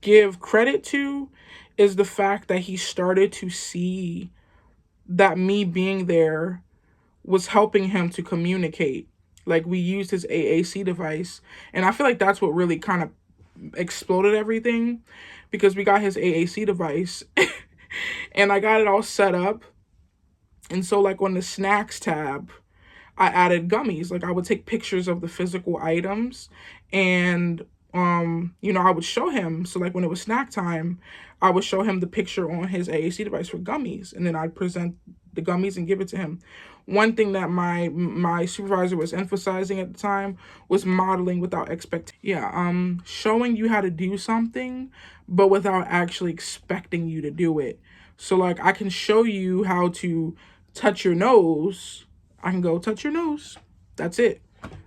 give credit to is the fact that he started to see that me being there was helping him to communicate. Like, we used his AAC device, and I feel like that's what really kind of exploded everything, because we got his AAC device and I got it all set up. And so, like, on the snacks tab, I added gummies. Like, I would take pictures of the physical items, and I would show him. So, like, when it was snack time, I would show him the picture on his AAC device for gummies, and then I'd present the gummies and give it to him. One thing that my supervisor was emphasizing at the time was modeling without expectation. Yeah, showing you how to do something, but without actually expecting you to do it. So, like, I can show you how to touch your nose. I can go touch your nose. That's it.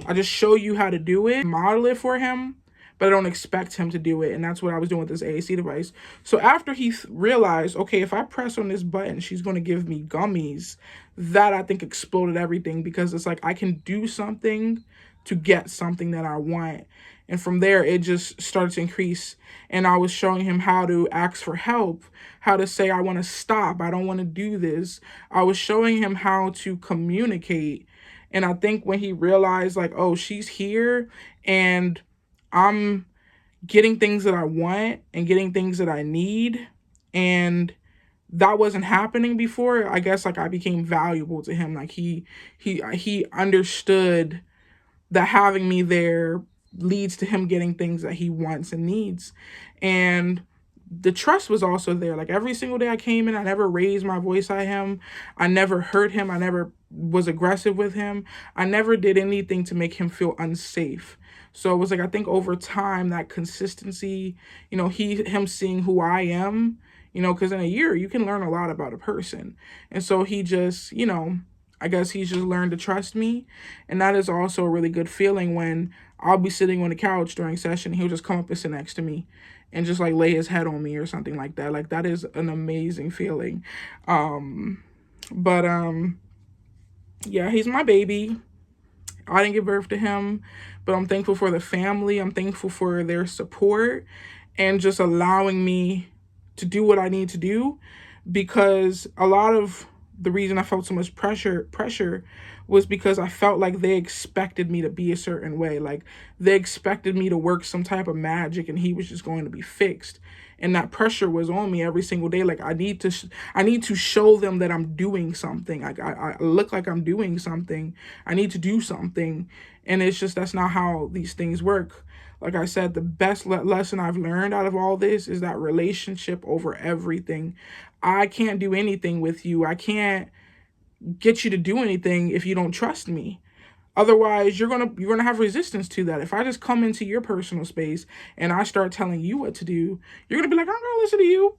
I just show you how to do it, model it for him, but I don't expect him to do it. And that's what I was doing with this AAC device. So after he realized, okay, if I press on this button, she's going to give me gummies, that I think exploded everything, because it's like I can do something to get something that I want. And from there, it just started to increase. And I was showing him how to ask for help, how to say, I want to stop. I don't want to do this. I was showing him how to communicate. And I think when he realized, like, oh, she's here and I'm getting things that I want and getting things that I need, and that wasn't happening before, I guess, like, I became valuable to him. Like, he understood that having me there leads to him getting things that he wants and needs. And the trust was also there. Like, every single day I came in, I never raised my voice at him. I never hurt him. I never was aggressive with him. I never did anything to make him feel unsafe. So it was like, I think over time, that consistency, him seeing who I am, because in a year you can learn a lot about a person. And so he just, I guess he's just learned to trust me. And that is also a really good feeling when I'll be sitting on the couch during session. He'll just come up and sit next to me and just like lay his head on me or something like that. Like, that is an amazing feeling. But yeah, he's my baby. I didn't give birth to him, but I'm thankful for the family. I'm thankful for their support and just allowing me to do what I need to do, because a lot of the reason I felt so much pressure was because I felt like they expected me to be a certain way. Like, they expected me to work some type of magic and he was just going to be fixed. And that pressure was on me every single day. Like, I need to show them that I'm doing something. Like, I look like I'm doing something. I need to do something. And it's just, that's not how these things work. Like I said, the best lesson I've learned out of all this is that relationship over everything. I can't do anything with you. I can't get you to do anything if you don't trust me. Otherwise, you're gonna have resistance to that. If I just come into your personal space and I start telling you what to do, you're gonna be like, I'm gonna listen to you.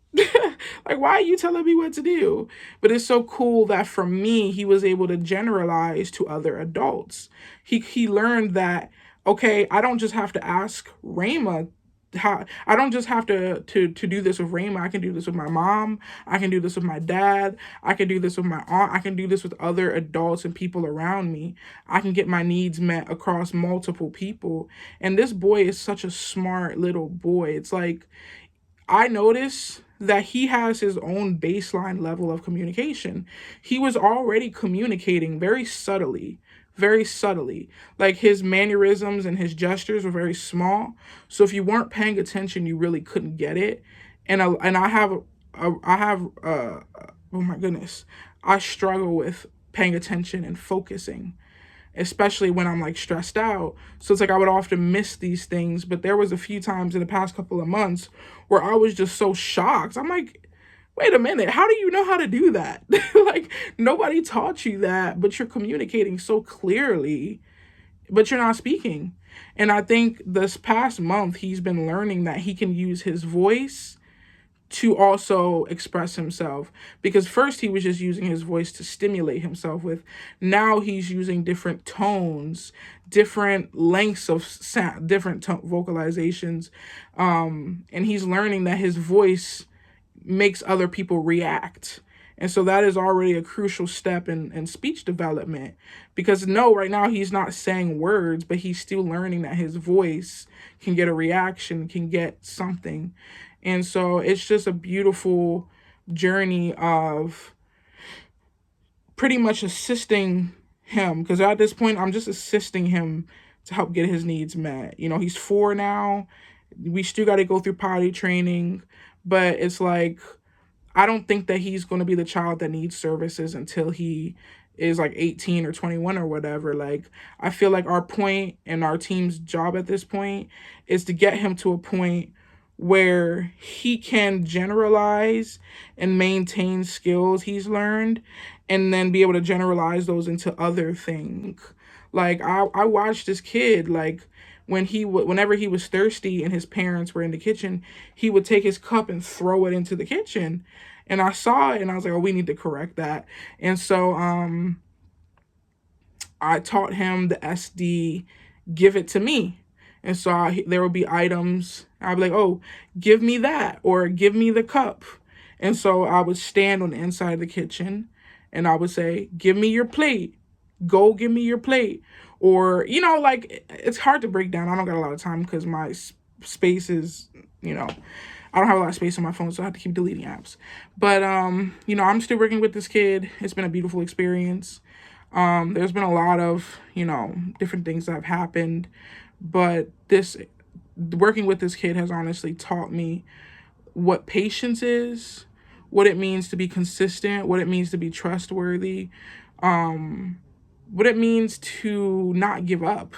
Like, why are you telling me what to do? But it's so cool that for me, he was able to generalize to other adults. He learned that, okay, I don't just have to ask Rayma how, I don't just have to do this with Rayma. I can do this with my mom. I can do this with my dad. I can do this with my aunt. I can do this with other adults and people around me. I can get my needs met across multiple people. And this boy is such a smart little boy. It's like, I notice that he has his own baseline level of communication. He was already communicating very subtly, very subtly. Like, his mannerisms and his gestures were very small. So if you weren't paying attention, you really couldn't get it. And I have oh my goodness, I struggle with paying attention and focusing, especially when I'm like stressed out. So it's like I would often miss these things. But there was a few times in the past couple of months where I was just so shocked. I'm like, wait a minute, how do you know how to do that? Like, nobody taught you that, but you're communicating so clearly, but you're not speaking. And I think this past month, he's been learning that he can use his voice to also express himself, because first he was just using his voice to stimulate himself with. Now he's using different tones, different lengths of sound, different vocalizations, and he's learning that his voice makes other people react. And so that is already a crucial step in speech development, because no, right now he's not saying words, but he's still learning that his voice can get a reaction, can get something. And so it's just a beautiful journey of pretty much assisting him, because at this point I'm just assisting him to help get his needs met. He's 4 now. We still got to go through potty training, but it's like I don't think that he's going to be the child that needs services until he is like 18 or 21 or whatever. Like, I feel like our point and our team's job at this point is to get him to a point where he can generalize and maintain skills he's learned, and then be able to generalize those into other things. Like, I watched this kid, like, whenever he was thirsty and his parents were in the kitchen, he would take his cup and throw it into the kitchen. And I saw it and I was like, oh, we need to correct that. And so I taught him the SD, give it to me. And so there would be items. I'd be like, oh, give me that, or give me the cup. And so I would stand on the inside of the kitchen and I would say, give me your plate. Go give me your plate. Or, like, it's hard to break down. I don't got a lot of time because my space is, I don't have a lot of space on my phone, so I have to keep deleting apps. But, I'm still working with this kid. It's been a beautiful experience. There's been a lot of, different things that have happened, but working with this kid has honestly taught me what patience is, what it means to be consistent, what it means to be trustworthy, what it means to not give up,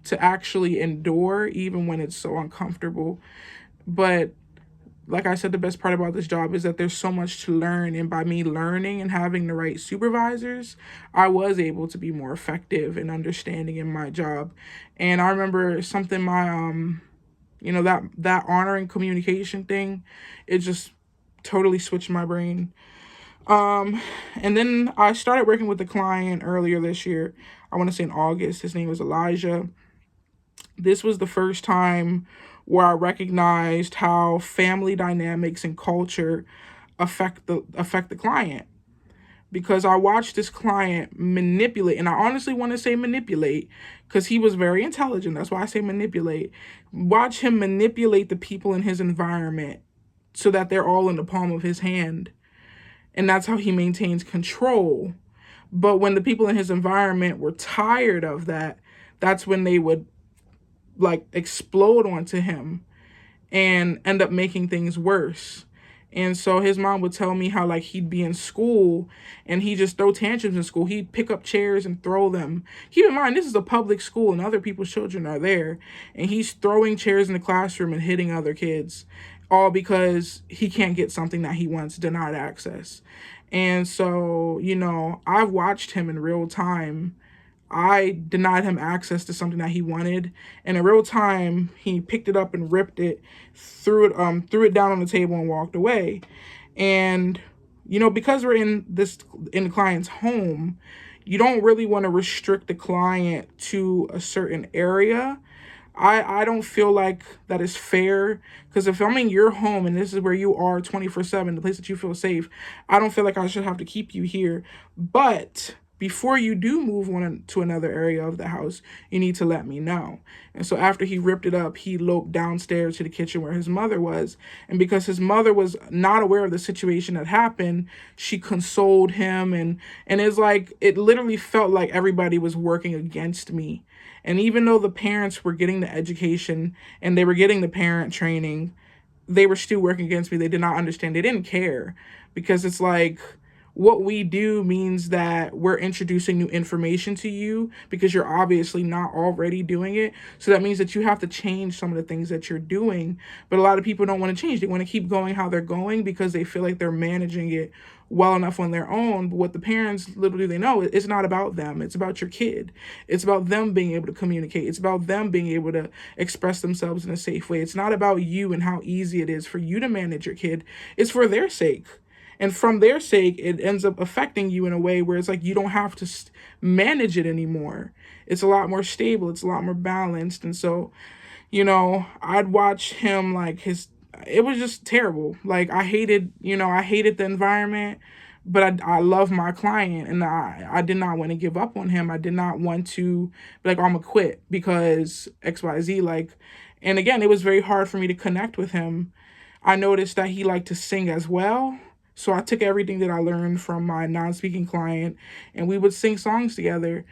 to actually endure even when it's so uncomfortable. But like I said, the best part about this job is that there's so much to learn. And by me learning and having the right supervisors, I was able to be more effective and understanding in my job. And I remember something that honoring communication thing, it just totally switched my brain. And then I started working with the client earlier this year. I want to say in August. His name was Elijah. This was the first time where I recognized how family dynamics and culture affect the client, because I watched this client manipulate, and I honestly want to say manipulate because he was very intelligent. That's why I say manipulate. Watch him manipulate the people in his environment so that they're all in the palm of his hand. And that's how he maintains control. But when the people in his environment were tired of that, that's when they would like explode onto him and end up making things worse. And so his mom would tell me how like he'd be in school and he'd just throw tantrums in school. He'd pick up chairs and throw them. Keep in mind, this is a public school and other people's children are there. And he's throwing chairs in the classroom and hitting other kids, all because he can't get something that he wants denied access. And so, I've watched him in real time. I denied him access to something that he wanted, and in real time, he picked it up and ripped it, threw it down on the table and walked away. And because we're in the client's home, you don't really want to restrict the client to a certain area. I don't feel like that is fair, because if I'm in your home and this is where you are 24/7, the place that you feel safe, I don't feel like I should have to keep you here. But before you do move on to another area of the house, you need to let me know. And so after he ripped it up, he loped downstairs to the kitchen where his mother was. And because his mother was not aware of the situation that happened, she consoled him. And it's like, it literally felt like everybody was working against me. And even though the parents were getting the education and they were getting the parent training, they were still working against me. They did not understand. They didn't care, because it's like, what we do means that we're introducing new information to you because you're obviously not already doing it. So that means that you have to change some of the things that you're doing. But a lot of people don't want to change. They want to keep going how they're going because they feel like they're managing it well enough on their own. But what the parents, literally, they know, it's not about them. It's about your kid. It's about them being able to communicate. It's about them being able to express themselves in a safe way. It's not about you and how easy it is for you to manage your kid. It's for their sake. And from their sake, it ends up affecting you in a way where it's like you don't have to manage it anymore. It's a lot more stable. It's a lot more balanced. And so, I'd watch him, like, it was just terrible. Like, I hated the environment. But I love my client, and I did not want to give up on him. I did not want to be like, oh, I'm gonna quit because XYZ. Like, and again, it was very hard for me to connect with him. I noticed that he liked to sing as well. So I took everything that I learned from my non-speaking client, and we would sing songs together.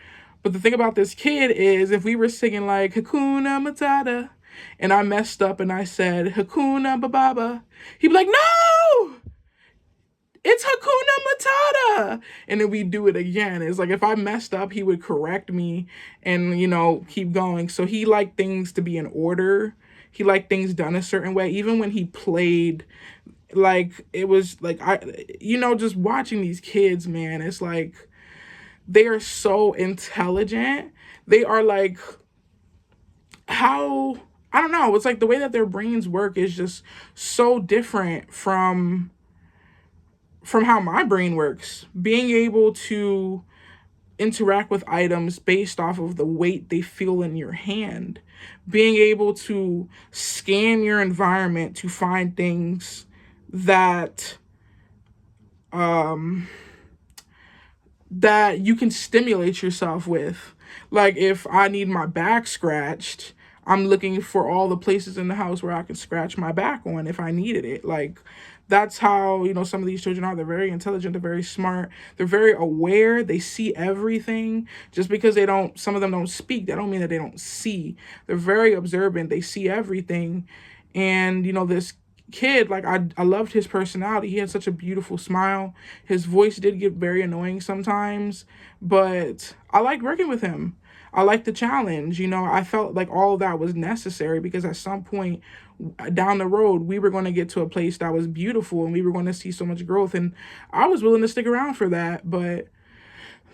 But the thing about this kid is, if we were singing like Hakuna Matata, and I messed up and I said Hakuna Bababa, he'd be like, no, it's Hakuna Matata. And then we do it again. It's like if I messed up, he would correct me and, keep going. So he liked things to be in order. He liked things done a certain way. Even when he played, like, it was like, just watching these kids, man, it's like they are so intelligent. They are like, how, I don't know. It's like the way that their brains work is just so different from how my brain works. Being able to interact with items based off of the weight they feel in your hand, being able to scan your environment to find things that that you can stimulate yourself with. Like if I need my back scratched, I'm looking for all the places in the house where I can scratch my back on if I needed it. Like that's how, some of these children are. They're very intelligent, they're very smart, they're very aware, they see everything. Just because some of them don't speak, that don't mean that they don't see. They're very observant, they see everything. And this kid, like I loved his personality. He had such a beautiful smile. His voice did get very annoying sometimes, but I liked working with him. I liked the challenge. I felt like all of that was necessary because at some point down the road we were going to get to a place that was beautiful and we were going to see so much growth, and I was willing to stick around for that. But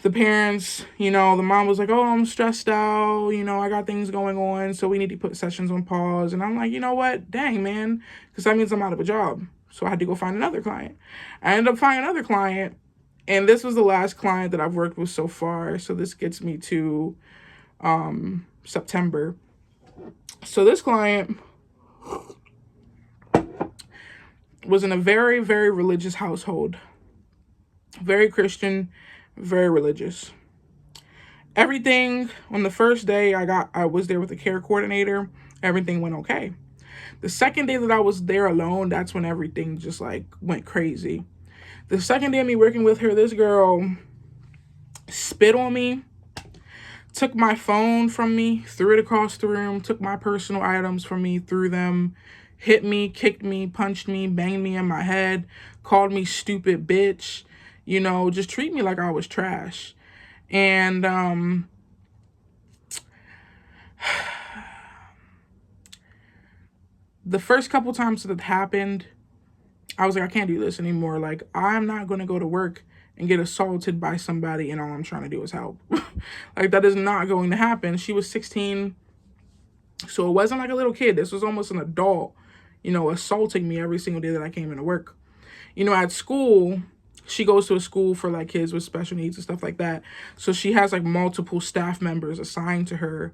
the parents, the mom was like, oh, I'm stressed out, I got things going on, so we need to put sessions on pause. And I'm like, you know what? Dang, man, because that means I'm out of a job. So I had to go find another client. I ended up finding another client, and this was the last client that I've worked with so far. So this gets me to September. So this client was in a very, very religious household, very Christian, very religious. Everything on the first day I was there with the care coordinator, everything went okay. The second day that I was there alone, that's when everything just like went crazy. The second day of me working with her, this girl spit on me, took my phone from me, threw it across the room, took my personal items from me, threw them, hit me, kicked me, punched me, banged me in my head, called me stupid bitch, just treat me like I was trash. And the first couple times that it happened, I was like, I can't do this anymore. Like, I'm not going to go to work and get assaulted by somebody and all I'm trying to do is help. Like, that is not going to happen. She was 16, so it wasn't like a little kid. This was almost an adult, assaulting me every single day that I came into work. At school, she goes to a school for like kids with special needs and stuff like that. So she has like multiple staff members assigned to her.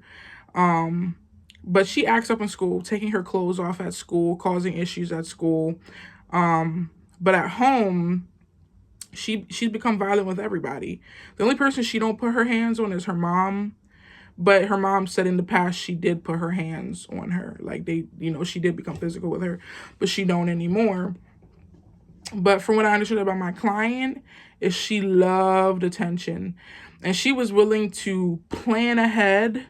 But she acts up in school, taking her clothes off at school, causing issues at school. But at home, she's become violent with everybody. The only person she don't put her hands on is her mom. But her mom said in the past she did put her hands on her. Like she did become physical with her, but she don't anymore. But from what I understood about my client is she loved attention. And she was willing to plan ahead,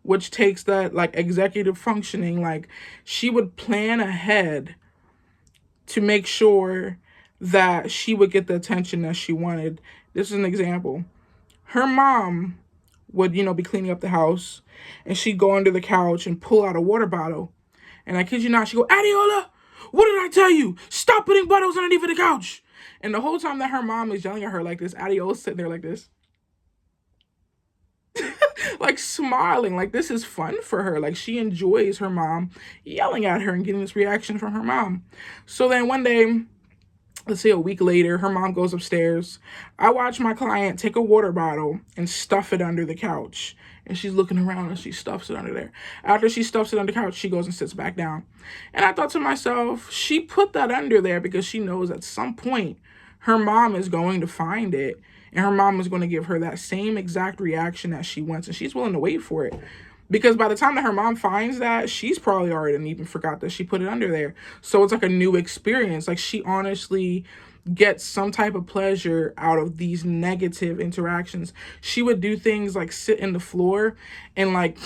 which takes that like executive functioning. Like she would plan ahead to make sure that she would get the attention that she wanted. This is an example. Her mom would, be cleaning up the house, and she'd go under the couch and pull out a water bottle. And I kid you not, she'd go, Adiola, what did I tell you? Stop putting bottles underneath the couch. And the whole time that her mom is yelling at her like this, Adiola's sitting there like this. Like smiling, like this is fun for her. Like she enjoys her mom yelling at her and getting this reaction from her mom. So then one day, let's say a week later, her mom goes upstairs. I watch my client take a water bottle and stuff it under the couch. And she's looking around and she stuffs it under there. After she stuffs it under the couch, she goes and sits back down. And I thought to myself, she put that under there because she knows at some point her mom is going to find it, and her mom is going to give her that same exact reaction that she wants, and she's willing to wait for it. Because by the time that her mom finds that, she's probably already even forgot that she put it under there. So it's like a new experience. Like, she honestly gets some type of pleasure out of these negative interactions. She would do things like sit in the floor and like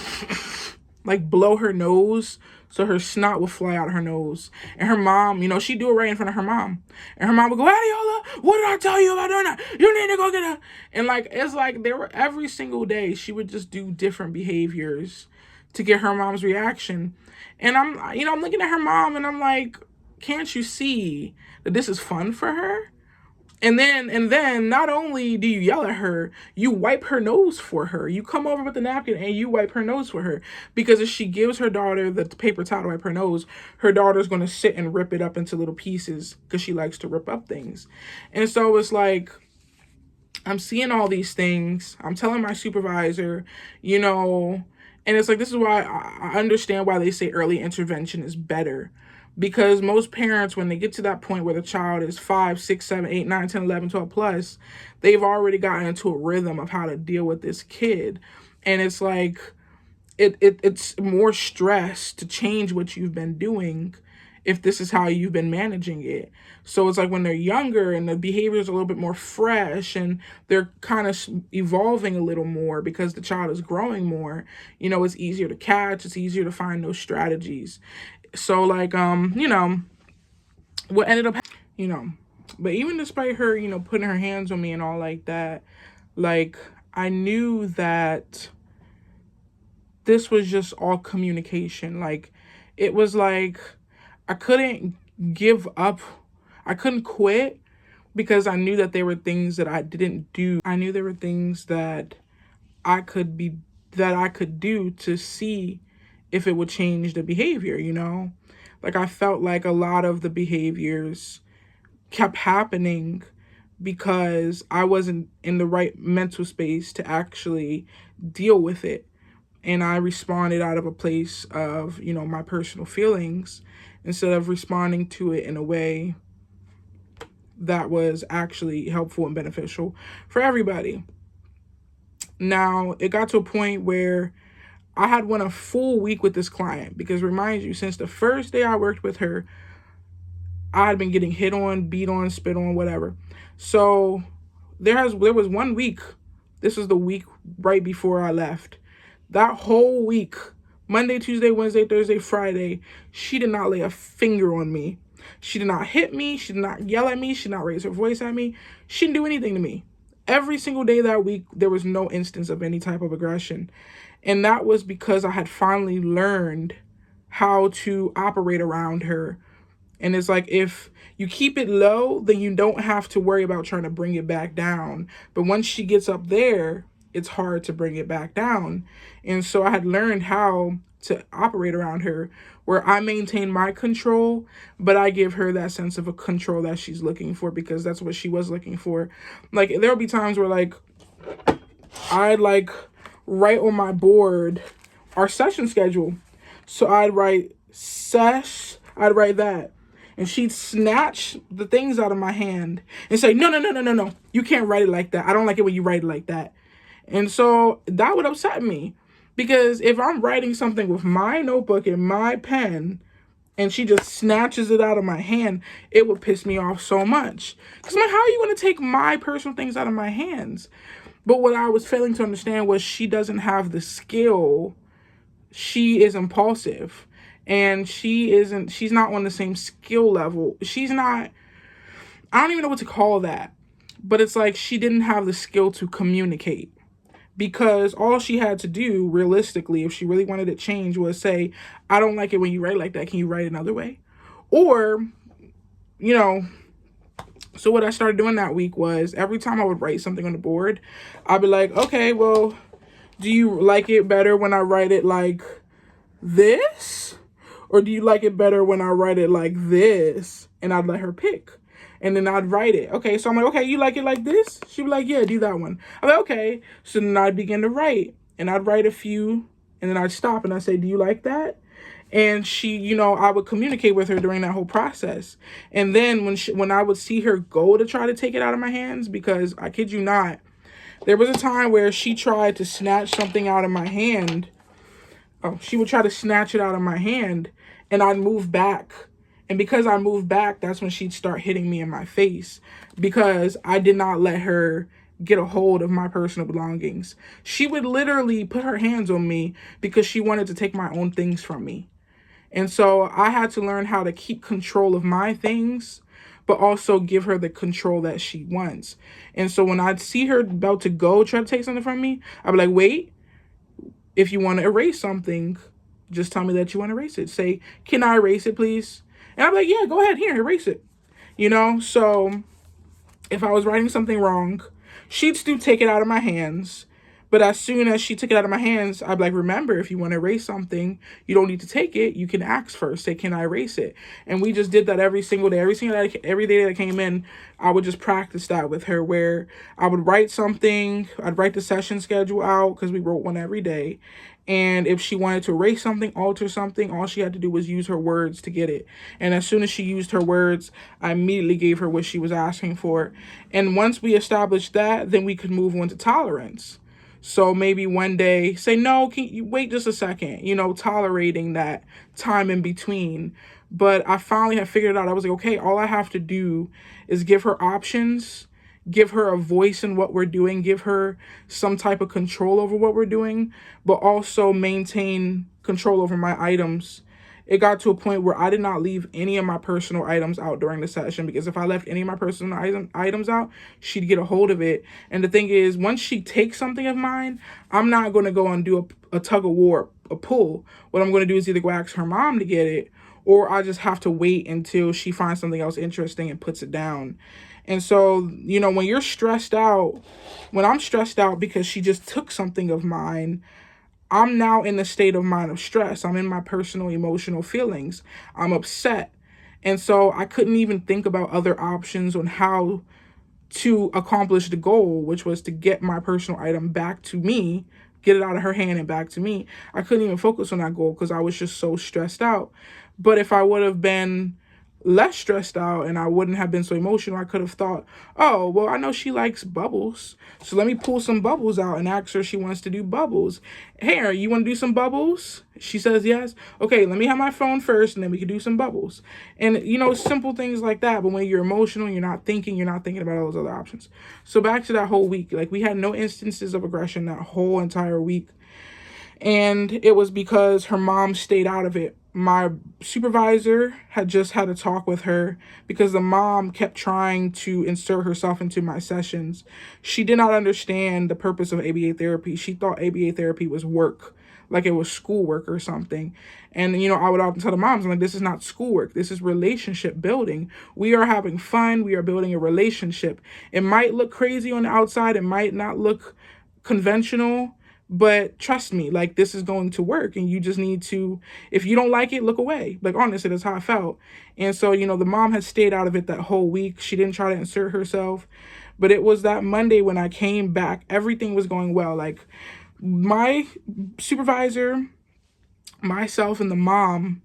blow her nose so her snot would fly out her nose. And her mom, she'd do it right in front of her mom. And her mom would go, Adiola, what did I tell you about doing that? You need to go get her. And it's like there were every single day she would just do different behaviors to get her mom's reaction. And I'm looking at her mom and I'm like, can't you see that this is fun for her? And then not only do you yell at her, you wipe her nose for her. You come over with the napkin and you wipe her nose for her. Because if she gives her daughter the paper towel to wipe her nose, her daughter's going to sit and rip it up into little pieces because she likes to rip up things. And so it's like, I'm seeing all these things. I'm telling my supervisor, and it's like, this is why I understand why they say early intervention is better. Because most parents, when they get to that point where the child is 5, 6, 7, 8, 9, 10, 11, 12 plus, they've already gotten into a rhythm of how to deal with this kid. And it's like, it's more stress to change what you've been doing if this is how you've been managing it. So it's like when they're younger and the behavior is a little bit more fresh and they're kind of evolving a little more because the child is growing more, it's easier to catch, it's easier to find those strategies. So what ended up, but even despite her, putting her hands on me and all like that, like, I knew that this was just all communication. Like, it was like, I couldn't give up. I couldn't quit because I knew that there were things that I didn't do. I knew there were things that I could do to see if it would change the behavior, Like, I felt like a lot of the behaviors kept happening because I wasn't in the right mental space to actually deal with it. And I responded out of a place of, my personal feelings instead of responding to it in a way that was actually helpful and beneficial for everybody. Now, it got to a point where I had went a full week with this client because, remind you, since the first day I worked with her, I had been getting hit on, beat on, spit on, whatever. So there was 1 week. This was the week right before I left. That whole week, Monday, Tuesday, Wednesday, Thursday, Friday, she did not lay a finger on me. She did not hit me. She did not yell at me. She did not raise her voice at me. She didn't do anything to me. Every single day that week, there was no instance of any type of aggression. And that was because I had finally learned how to operate around her. And it's like, if you keep it low, then you don't have to worry about trying to bring it back down. But once she gets up there, it's hard to bring it back down. And so I had learned how to operate around her where I maintain my control, but I give her that sense of a control that she's looking for because that's what she was looking for. Like, there'll be times where, like, I'd write on my board our session schedule. So I'd write that. And she'd snatch the things out of my hand and say, no. You can't write it like that. I don't like it when you write it like that. And so that would upset me. Because if I'm writing something with my notebook and my pen and she just snatches it out of my hand, it would piss me off so much. Because I'm like, how are you going to take my personal things out of my hands? But what I was failing to understand was she doesn't have the skill. She is impulsive. And she's not on the same skill level. I don't even know what to call that. But it's like she didn't have the skill to communicate. Because all she had to do, realistically, if she really wanted to change, was say, I don't like it when you write like that. Can you write another way? Or, so what I started doing that week was every time I would write something on the board, I'd be like, okay, well, do you like it better when I write it like this? Or do you like it better when I write it like this? And I'd let her pick. And then I'd write it. Okay, so I'm like, okay, you like it like this? She'd be like, yeah, do that one. I'm like, okay. So then I'd begin to write. And I'd write a few. And then I'd stop and I'd say, do you like that? And she, I would communicate with her during that whole process. And then when I would see her go to try to take it out of my hands, because I kid you not, there was a time where she tried to snatch something out of my hand. Oh, she would try to snatch it out of my hand, and I'd move back. And because I moved back, that's when she'd start hitting me in my face, because I did not let her get a hold of my personal belongings. She would literally put her hands on me because she wanted to take my own things from me. And so I had to learn how to keep control of my things, but also give her the control that she wants. And so when I'd see her about to go try to take something from me, I'd be like, wait, if you want to erase something, just tell me that you want to erase it. Say, can I erase it, please? And I'm like, yeah, go ahead, here, erase it. So if I was writing something wrong, she'd still take it out of my hands. But as soon as she took it out of my hands, I'd be like, remember, if you want to erase something, you don't need to take it. You can ask first. Say, can I erase it? And we just did that every single day. Every day that I came in, I would just practice that with her, where I would write something. I'd write the session schedule out, because we wrote one every day. And if she wanted to erase something, alter something, all she had to do was use her words to get it. And as soon as she used her words, I immediately gave her what she was asking for. And once we established that, then we could move on to tolerance. So maybe one day say, no, can you wait just a second, tolerating that time in between. But I finally have figured it out. I was like, okay, all I have to do is give her options, give her a voice in what we're doing, give her some type of control over what we're doing, but also maintain control over my items. It got to a point where I did not leave any of my personal items out during the session, because if I left any of my personal items out, she'd get a hold of it. And the thing is, once she takes something of mine, I'm not going to go and do a tug of war, a pull. What I'm going to do is either go ask her mom to get it, or I just have to wait until she finds something else interesting and puts it down. And so, when you're stressed out, when I'm stressed out because she just took something of mine, I'm now in a state of mind of stress. I'm in my personal emotional feelings. I'm upset. And so I couldn't even think about other options on how to accomplish the goal, which was to get my personal item back to me, get it out of her hand and back to me. I couldn't even focus on that goal because I was just so stressed out. But if I would have been less stressed out and I wouldn't have been so emotional, I could have thought, oh, well, I know she likes bubbles, so let me pull some bubbles out and ask her if she wants to do bubbles. Hey, you want to do some bubbles? She says yes. Okay, let me have my phone first and then we can do some bubbles. And, simple things like that. But when you're emotional, you're not thinking about all those other options. So back to that whole week, like we had no instances of aggression that whole entire week. And it was because her mom stayed out of it. My supervisor had just had a talk with her because the mom kept trying to insert herself into my sessions. She did not understand the purpose of ABA therapy. She thought ABA therapy was work, like it was schoolwork or something. And, I would often tell the moms, I'm like, this is not schoolwork. This is relationship building. We are having fun. We are building a relationship. It might look crazy on the outside. It might not look conventional, but trust me, like this is going to work, and you just need to, if you don't like it, look away. Like honestly, that's how I felt. And so, the mom had stayed out of it that whole week. She didn't try to insert herself. But it was that Monday when I came back, everything was going well. Like my supervisor, myself, and the mom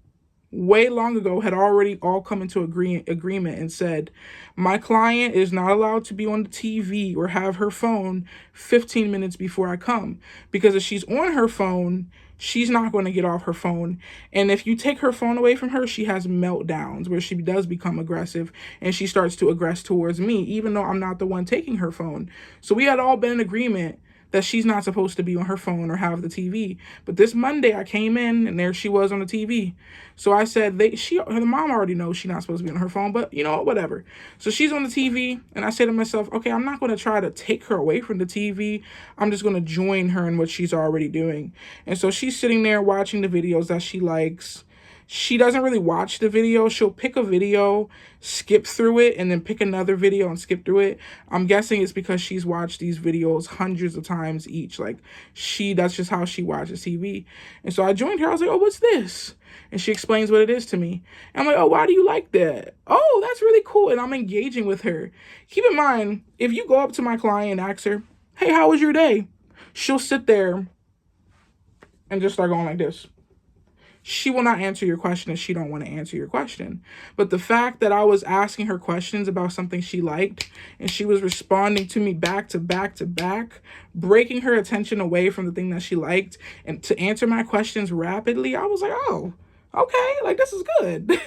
way long ago had already all come into agreement and said, my client is not allowed to be on the TV or have her phone 15 minutes before I come, because if she's on her phone, she's not going to get off her phone. And if you take her phone away from her, she has meltdowns where she does become aggressive and she starts to aggress towards me, even though I'm not the one taking her phone. So we had all been in agreement that she's not supposed to be on her phone or have the TV. But this Monday I came in and there she was on the TV. So I said, the mom already knows she's not supposed to be on her phone, but whatever. So she's on the TV and I say to myself, okay, I'm not going to try to take her away from the TV. I'm just going to join her in what she's already doing. And so she's sitting there watching the videos that she likes. She doesn't really watch the video. She'll pick a video, skip through it, and then pick another video and skip through it. I'm guessing it's because she's watched these videos hundreds of times each. Like that's just how she watches TV. And so I joined her. I was like, oh, what's this? And she explains what it is to me. And I'm like, oh, why do you like that? Oh, that's really cool. And I'm engaging with her. Keep in mind, if you go up to my client and ask her, hey, how was your day? She'll sit there and just start going like this. she will not answer your question if she don't want to answer your question. But the fact that I was asking her questions about something she liked and she was responding to me back to back to back, breaking her attention away from the thing that she liked and to answer my questions rapidly, I was like, oh, okay, like this is good.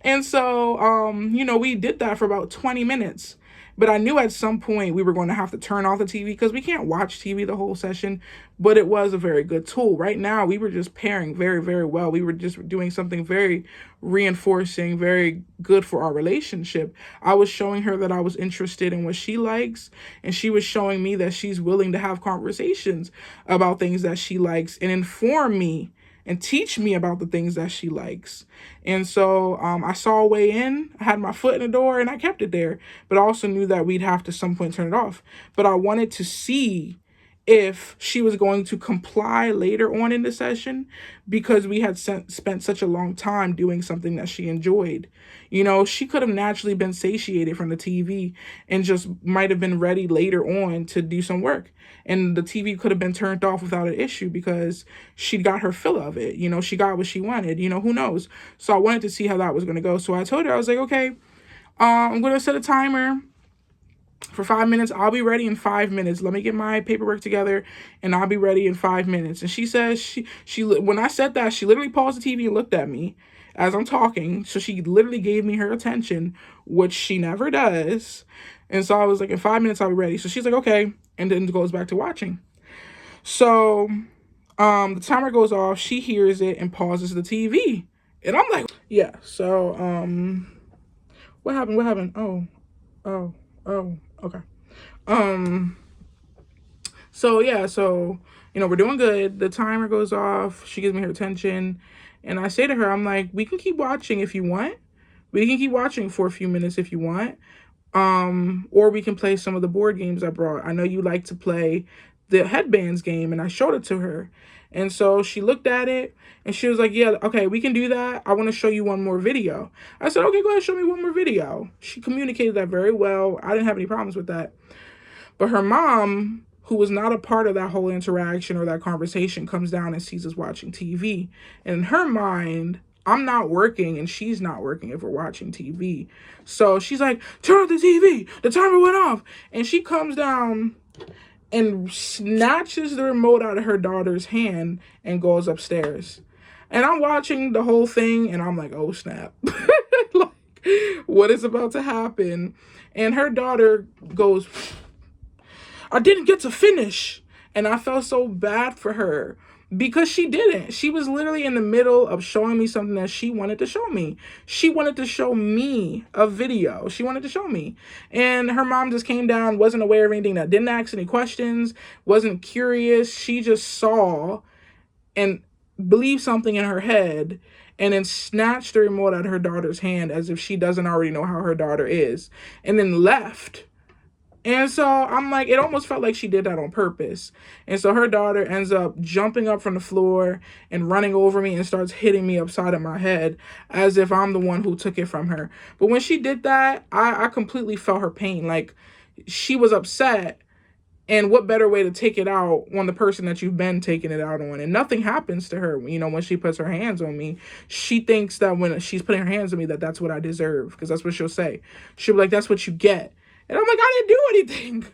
And so, we did that for about 20 minutes. But I knew at some point we were going to have to turn off the TV because we can't watch TV the whole session. But it was a very good tool. Right now, we were just pairing very, very well. We were just doing something very reinforcing, very good for our relationship. I was showing her that I was interested in what she likes, and she was showing me that she's willing to have conversations about things that she likes and inform me and teach me about the things that she likes. And so I saw a way in, I had my foot in the door, and I kept it there. But I also knew that we'd have to some point turn it off. But I wanted to see if she was going to comply later on in the session because we had spent such a long time doing something that she enjoyed. She could have naturally been satiated from the TV and just might have been ready later on to do some work. And the TV could have been turned off without an issue because she got her fill of it. She got what she wanted. Who knows? So I wanted to see how that was going to go. So I told her, I was like, okay, I'm going to set a timer for 5 minutes. I'll be ready in 5 minutes. Let me get my paperwork together and I'll be ready in 5 minutes. And she says she when I said that, she literally paused the TV and looked at me as I'm talking. So she literally gave me her attention, which she never does. And so I was like, in 5 minutes, I'll be ready. So she's like, okay. And then goes back to watching. So the timer goes off. She hears it and pauses the TV. And I'm like, yeah. So what happened? What happened? Oh, okay. So yeah, we're doing good. The timer goes off. She gives me her attention. And I say to her, I'm like, we can keep watching if you want. We can keep watching for a few minutes if you want. Or we can play some of the board games I brought. I know you like to play the headbands game, and I showed it to her. And so she looked at it and she was like, yeah, okay, we can do that. I want to show you one more video. I said, okay, go ahead, show me one more video. She communicated that very well. I didn't have any problems with that. But her mom, who was not a part of that whole interaction or that conversation, comes down and sees us watching TV. And in her mind, I'm not working and she's not working if we're watching TV. So she's like, turn off the TV. The timer went off. And she comes down and snatches the remote out of her daughter's hand and goes upstairs. And I'm watching the whole thing and I'm like, oh snap. Like, what is about to happen? And her daughter goes, I didn't get to finish. And I felt so bad for her because she didn't. She was literally in the middle of showing me something that she wanted to show me. She wanted to show me a video. She wanted to show me. And her mom just came down, wasn't aware of anything, that didn't ask any questions, wasn't curious. She just saw and believed something in her head and then snatched the remote out of her daughter's hand as if she doesn't already know how her daughter is, and then left. And so I'm like, it almost felt like she did that on purpose. And so her daughter ends up jumping up from the floor and running over me and starts hitting me upside of my head as if I'm the one who took it from her. But when she did that, I completely felt her pain. Like, she was upset. And what better way to take it out on the person that you've been taking it out on? And nothing happens to her, when she puts her hands on me. She thinks that when she's putting her hands on me, that's what I deserve. Because that's what she'll say. She'll be like, that's what you get. And I'm like, I didn't do anything.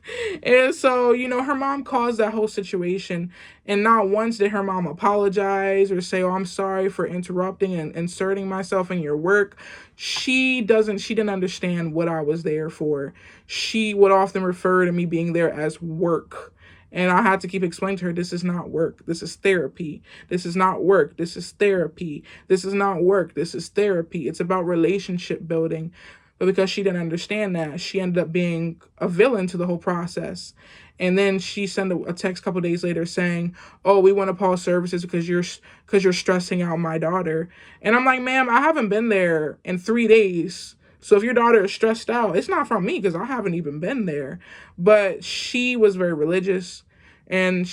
And so, her mom caused that whole situation. And not once did her mom apologize or say, oh, I'm sorry for interrupting and inserting myself in your work. She didn't understand what I was there for. She would often refer to me being there as work. And I had to keep explaining to her, this is not work. This is therapy. This is not work. This is therapy. This is not work. This is therapy. It's about relationship building. But because she didn't understand that, she ended up being a villain to the whole process. And then she sent a text a couple days later saying, oh, we want to pause services because you're stressing out my daughter. And I'm like, ma'am, I haven't been there in 3 days. So if your daughter is stressed out, it's not from me because I haven't even been there. But she was very religious. And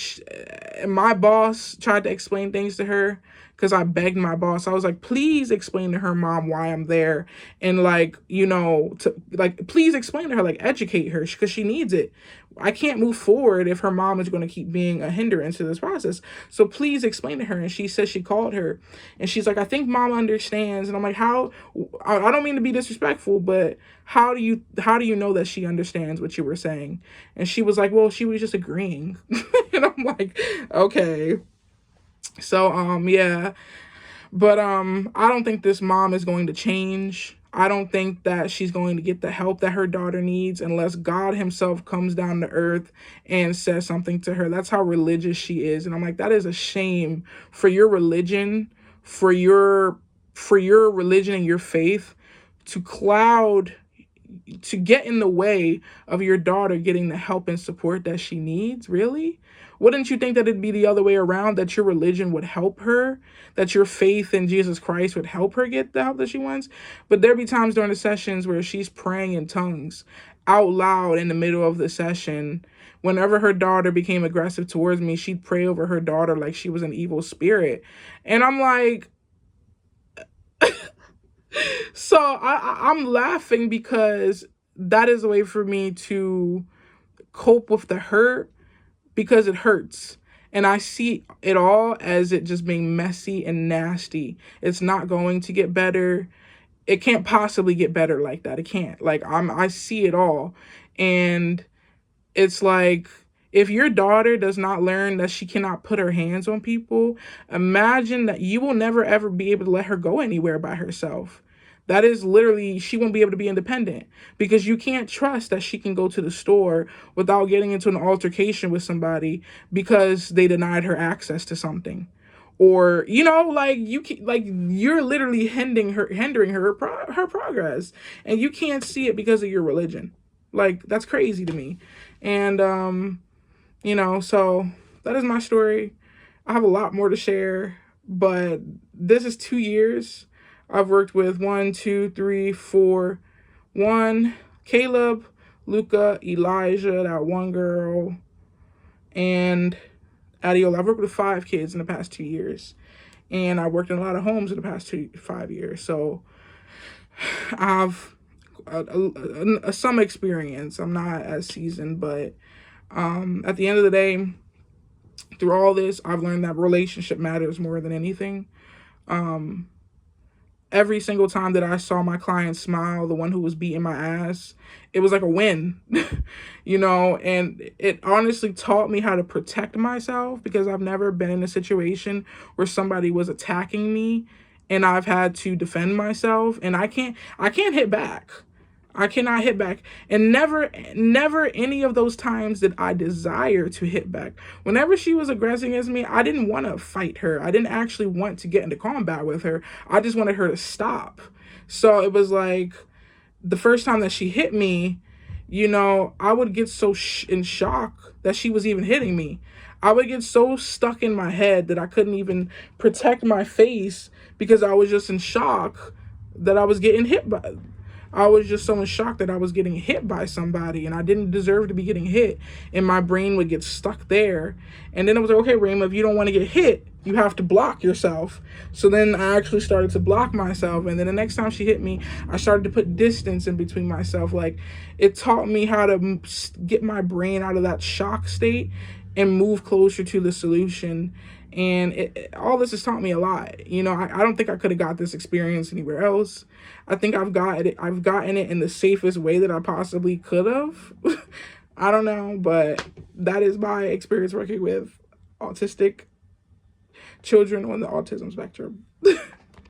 my boss tried to explain things to her because I begged my boss. I was like, please explain to her mom why I'm there. And like, to like, please explain to her, like educate her because she needs it. I can't move forward if her mom is going to keep being a hindrance to this process. So please explain to her. And she says she called her and she's like, I think mom understands. And I'm like, how? I don't mean to be disrespectful, but how do you know that she understands what you were saying? And she was like, well, she was just agreeing. And I'm like, okay. So yeah, but I don't think this mom is going to change. I don't think that she's going to get the help that her daughter needs unless God himself comes down to earth and says something to her. That's how religious she is. And I'm like, that is a shame for your religion, for your religion and your faith to cloud, to get in the way of your daughter getting the help and support that she needs. Really? Wouldn't you think that it'd be the other way around, that your religion would help her, that your faith in Jesus Christ would help her get the help that she wants? But there be times during the sessions where she's praying in tongues out loud in the middle of the session. Whenever her daughter became aggressive towards me, she'd pray over her daughter like she was an evil spirit. And I'm like, so I'm laughing because that is a way for me to cope with the hurt, because it hurts. And I see it all as it just being messy and nasty. It's not going to get better. It can't possibly get better like that. It can't. Like I see it all. And it's like, if your daughter does not learn that she cannot put her hands on people, imagine that you will never ever be able to let her go anywhere by herself. That is literally, she won't be able to be independent because you can't trust that she can go to the store without getting into an altercation with somebody because they denied her access to something. Or, like you're literally hindering her progress, and you can't see it because of your religion. Like, that's crazy to me. And so that is my story. I have a lot more to share, but this is 2 years. I've worked with Caleb, Luca, Elijah, that one girl, and Adiola. I've worked with 5 kids in the past 2 years, and I worked in a lot of homes in the past 5 years. So I've some experience. I'm not as seasoned, but at the end of the day, through all this, I've learned that relationship matters more than anything. Every single time that I saw my client smile, the one who was beating my ass, it was like a win, and it honestly taught me how to protect myself, because I've never been in a situation where somebody was attacking me and I've had to defend myself, and I can't hit back. I cannot hit back. And never any of those times did I desire to hit back. Whenever she was aggressing against me, I didn't want to fight her. I didn't actually want to get into combat with her. I just wanted her to stop. So it was like, the first time that she hit me, I would get so in shock that she was even hitting me. I would get so stuck in my head that I couldn't even protect my face because I was just in shock that I was getting hit by. I was just so in shock that I was getting hit by somebody and I didn't deserve to be getting hit. And my brain would get stuck there. And then I was like, okay, Rayma, if you don't want to get hit, you have to block yourself. So then I actually started to block myself. And then the next time she hit me, I started to put distance in between myself. Like, it taught me how to get my brain out of that shock state and move closer to the solution. And all this has taught me a lot. I don't think I could have got this experience anywhere else. I think I've gotten it in the safest way that I possibly could have. I don't know, but that is my experience working with autistic children on the autism spectrum.